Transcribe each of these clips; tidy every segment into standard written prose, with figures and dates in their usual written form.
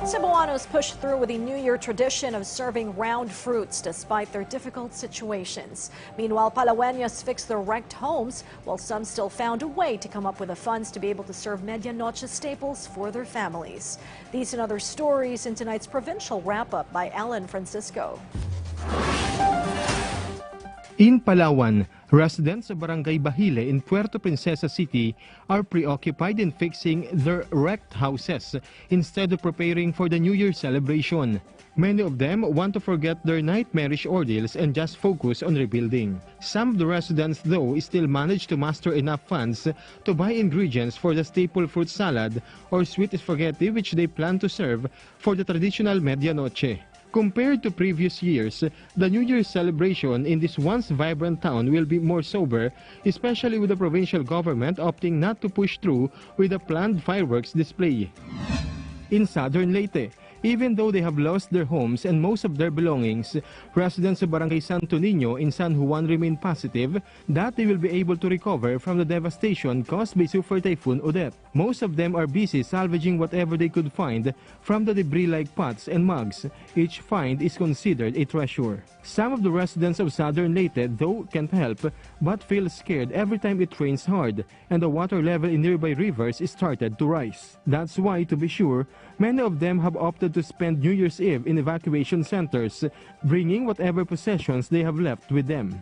Cebuanos pushed through with the New Year tradition of serving round fruits despite their difficult situations. Meanwhile, Palaweños fixed their wrecked homes, while some still found a way to come up with the funds to be able to serve medianoche staples for their families. These and other stories in tonight's provincial wrap-up by Alan Francisco. In Palawan, residents of Barangay Bahile in Puerto Princesa City are preoccupied in fixing their wrecked houses instead of preparing for the New Year celebration. Many of them want to forget their nightmarish ordeals and just focus on rebuilding. Some of the residents, though, still manage to muster enough funds to buy ingredients for the staple fruit salad or sweet spaghetti which they plan to serve for the traditional medianoche. Compared to previous years, the New Year's celebration in this once vibrant town will be more sober, especially with the provincial government opting not to push through with a planned fireworks display. In southern Leyte, even though they have lost their homes and most of their belongings, residents of Barangay Santo Niño in San Juan remain positive that they will be able to recover from the devastation caused by Super Typhoon Odette. Most of them are busy salvaging whatever they could find from the debris like pots and mugs. Each find is considered a treasure. Some of the residents of southern Leyte, though, can't help but feel scared every time it rains hard and the water level in nearby rivers is started to rise. That's why, to be sure, many of them have opted to spend New Year's Eve in evacuation centers, bringing whatever possessions they have left with them.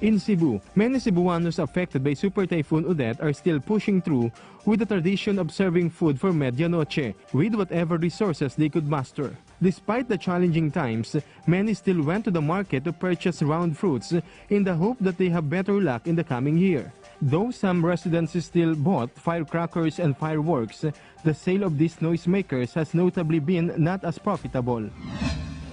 In Cebu, many Cebuanos affected by Super Typhoon Odette are still pushing through with the tradition of serving food for medianoche with whatever resources they could muster. Despite the challenging times, many still went to the market to purchase round fruits in the hope that they have better luck in the coming year. Though some residents still bought firecrackers and fireworks, the sale of these noisemakers has notably been not as profitable.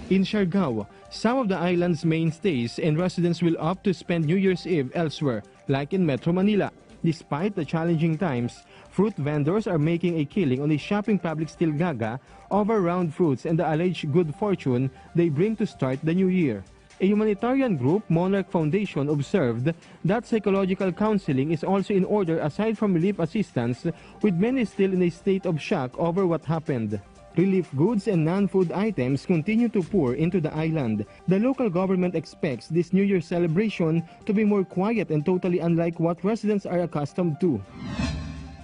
In Siargao, some of the island's mainstays and residents will opt to spend New Year's Eve elsewhere, like in Metro Manila. Despite the challenging times, fruit vendors are making a killing on the shopping public still gaga over round fruits and the alleged good fortune they bring to start the new year. A humanitarian group, Monarch Foundation, observed that psychological counseling is also in order aside from relief assistance, with many still in a state of shock over what happened. Relief goods and non-food items continue to pour into the island. The local government expects this New Year celebration to be more quiet and totally unlike what residents are accustomed to.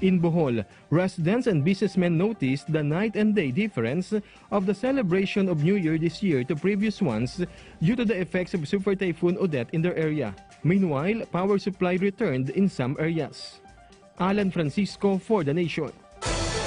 In Bohol, residents and businessmen noticed the night and day difference of the celebration of New Year this year to previous ones due to the effects of Super Typhoon Odette in their area. Meanwhile, power supply returned in some areas. Alan Francisco for The Nation.